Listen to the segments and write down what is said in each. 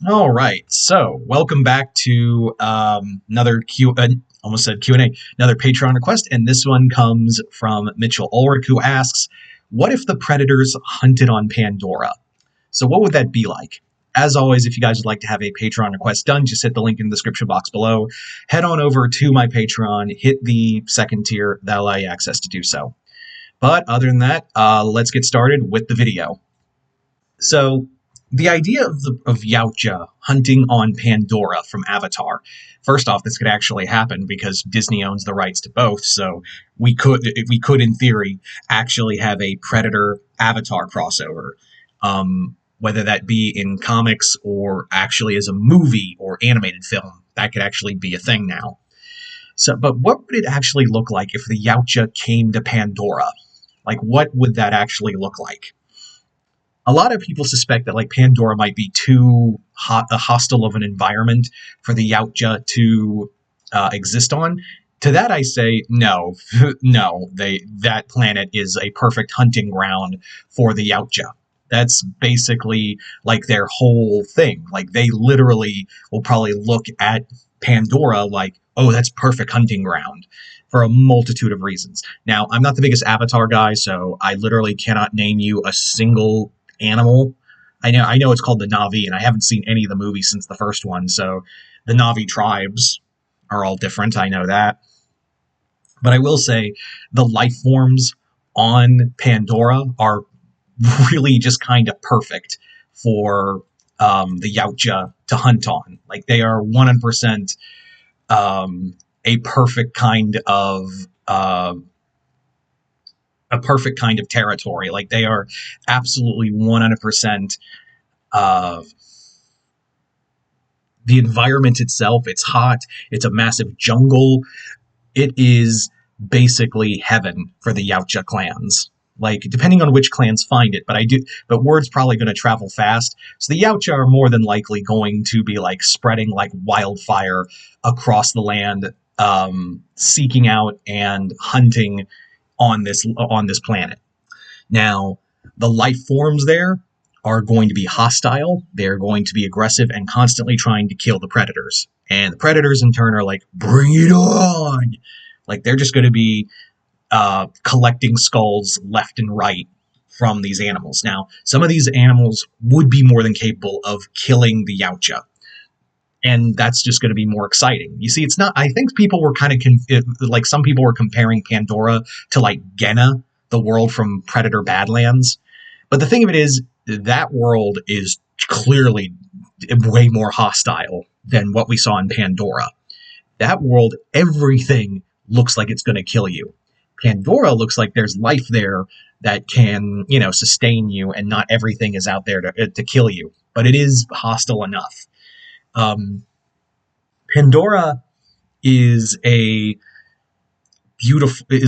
All right, so welcome back to another almost said Q&A, another Patreon request, and this one comes from Mitchell Ulrich, who asks, "What if the predators hunted on Pandora? So what would that be like?" As always, if you guys would like to have a Patreon request done, just hit the link in the description box below. Head on over to my Patreon, hit the second tier, that'll allow you access to do so. But other than that, let's get started with the video. So the idea of Yautja hunting on Pandora from Avatar. First off, this could actually happen because Disney owns the rights to both. So we could in theory actually have a Predator Avatar crossover, whether that be in comics or actually as a movie or animated film. That could actually be a thing now. So, but what would it actually look like if the Yautja came to Pandora? Like, what would that actually look like? A lot of people suspect that like Pandora might be too hostile of an environment for the Yautja to exist on. To that I say no, no. That planet is a perfect hunting ground for the Yautja. That's basically like their whole thing. Like they literally will probably look at Pandora like, oh, that's perfect hunting ground for a multitude of reasons. Now, I'm not the biggest Avatar guy, so I literally cannot name you a single animal. I know it's called the Na'vi, and I haven't seen any of the movies since the first one, so the Na'vi tribes are all different. I know that. But I will say the life forms on Pandora are really just kind of perfect for the Yautja to hunt on. Like they are 100% a perfect kind of uh, a perfect kind of territory. Like they are absolutely 100% uh, the environment itself. It's hot. It's a massive jungle. It is basically heaven for the Yautja clans. Like depending on which clans find it, but word's probably going to travel fast. So the Yautja are more than likely going to be like spreading like wildfire across the land, seeking out and hunting on this planet. Now, the life forms there are going to be hostile. They're going to be aggressive and constantly trying to kill the predators. And the predators, in turn, are like, bring it on! Like, they're just going to be collecting skulls left and right from these animals. Now, some of these animals would be more than capable of killing the Yautja. And that's just going to be more exciting. You see, it's not. I think people were kind of like some people were comparing Pandora to like Genna, the world from Predator Badlands. But the thing of it is, that world is clearly way more hostile than what we saw in Pandora. That world, everything looks like it's going to kill you. Pandora looks like there's life there that can, sustain you, and not everything is out there to kill you. But it is hostile enough. Um, Pandora is a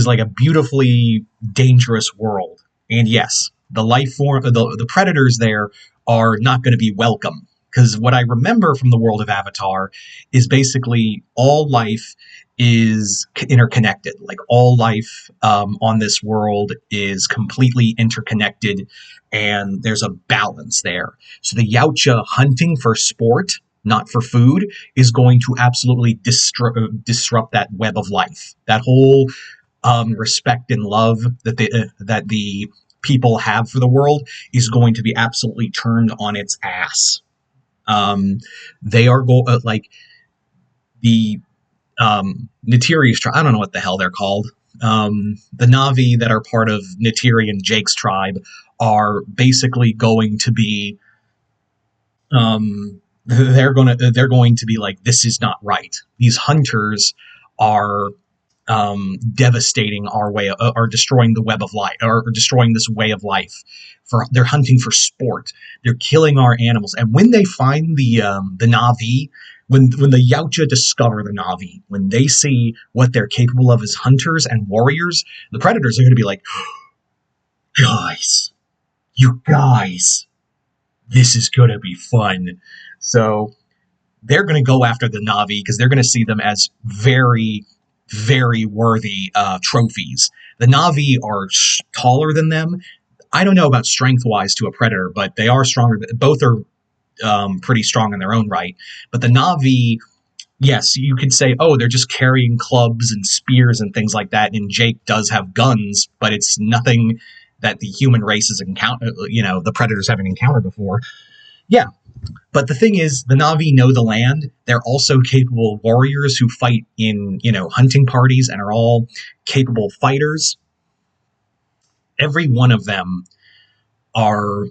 like a beautifully dangerous world. And yes, the life form, the predators there are not going to be welcome. Because what I remember from the world of Avatar is basically all life is interconnected. Like all life on this world is completely interconnected, and there's a balance there. So the Yautja hunting for sport, not for food, is going to absolutely disrupt that web of life. That whole respect and love that the people have for the world is going to be absolutely turned on its ass. They are like the Neytiri's tribe. I don't know what the hell they're called. The Na'vi that are part of Neytiri and Jake's tribe are basically going to be they're going to be like, this is not right. These hunters are devastating our way, are destroying the web of life, or destroying this way of life. They're hunting for sport. They're killing our animals. And when they find the Na'vi, when the Yautja discover the Na'vi, when they see what they're capable of as hunters and warriors, the predators are going to be like, guys, you guys, this is going to be fun. So they're going to go after the Na'vi because they're going to see them as very, very worthy trophies. The Na'vi are taller than them. I don't know about strength-wise to a predator, but they are stronger. Both are pretty strong in their own right. But the Na'vi, yes, you could say, oh, they're just carrying clubs and spears and things like that. And Jake does have guns, but it's nothing that the human race has encountered, the predators haven't encountered before. Yeah, but the thing is, the Na'vi know the land. They're also capable warriors who fight in, hunting parties and are all capable fighters. Every one of them are,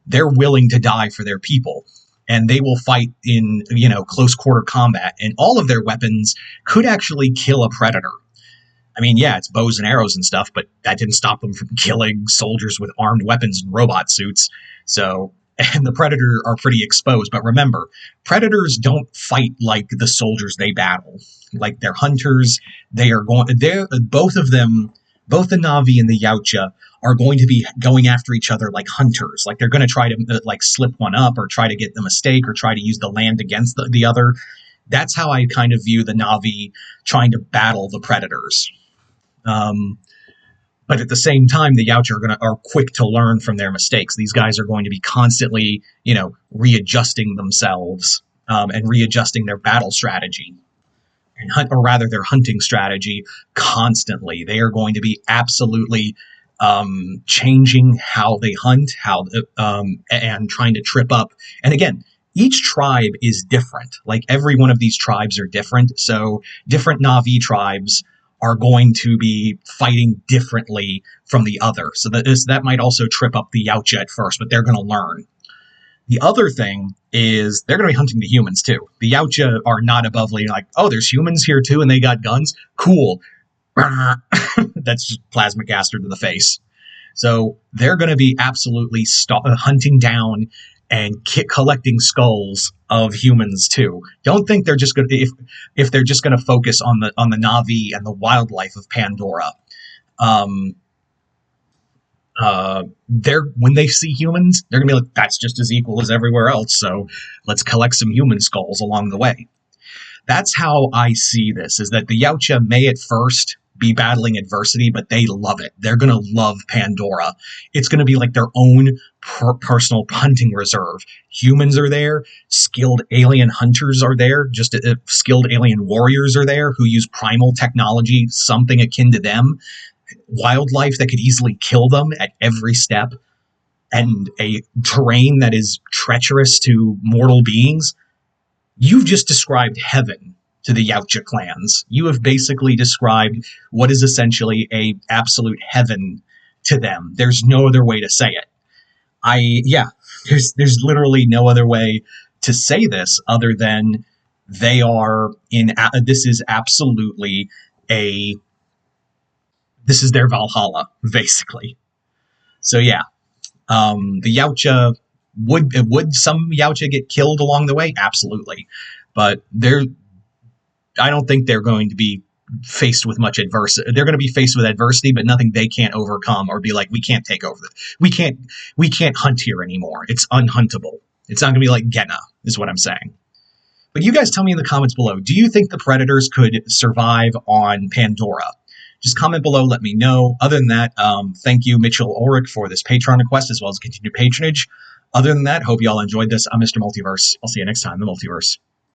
they're willing to die for their people. And they will fight in, close quarter combat. And all of their weapons could actually kill a predator. I mean, yeah, it's bows and arrows and stuff, but that didn't stop them from killing soldiers with armed weapons and robot suits. So, and the predator are pretty exposed. But remember, predators don't fight like the soldiers they battle. Like they're hunters. They're both of them, both the Na'vi and the Yautja are going to be going after each other like hunters. Like they're going to try to slip one up or try to get the mistake or try to use the land against the other. That's how I kind of view the Na'vi trying to battle the predators. But at the same time, the Yautja are quick to learn from their mistakes. These guys are going to be constantly, readjusting themselves and readjusting their battle strategy, or rather their hunting strategy constantly. They are going to be absolutely changing how they hunt, and trying to trip up. And again, each tribe is different. Like every one of these tribes are different. So different Na'vi tribes are going to be fighting differently from the other. So that might also trip up the Yautja at first, but they're going to learn. The other thing is they're going to be hunting the humans too. The Yautja are not above like, oh, there's humans here too and they got guns? Cool. That's just plasma caster to the face. So they're going to be absolutely hunting down and collecting skulls of humans too. Don't think they're just going to, if they're just going to focus on the Na'vi and the wildlife of Pandora. When they see humans, they're going to be like, that's just as equal as everywhere else. So let's collect some human skulls along the way. That's how I see this, is that the Yautja may at first be battling adversity, but they love it. They're going to love Pandora. It's going to be like their own personal hunting reserve. Humans are there. Skilled alien hunters are there. Just skilled alien warriors are there who use primal technology, something akin to them. Wildlife that could easily kill them at every step. And a terrain that is treacherous to mortal beings. You've just described heaven to the Yautja clans. You have basically described what is essentially a absolute heaven to them. There's no other way to say it. There's literally no other way to say this other than they are this is absolutely this is their Valhalla, basically. So yeah, the Yautja, would some Yautja get killed along the way? Absolutely. But I don't think they're going to be faced with much adversity. They're going to be faced with adversity, but nothing they can't overcome or be like, we can't take over this. We can't hunt here anymore. It's unhuntable. It's not going to be like Genna, is what I'm saying. But you guys tell me in the comments below, do you think the predators could survive on Pandora? Just comment below, let me know. Other than that, thank you, Mitchell Ulrich, for this Patreon request, as well as continued patronage. Other than that, hope you all enjoyed this. I'm Mr. Multiverse. I'll see you next time in the Multiverse.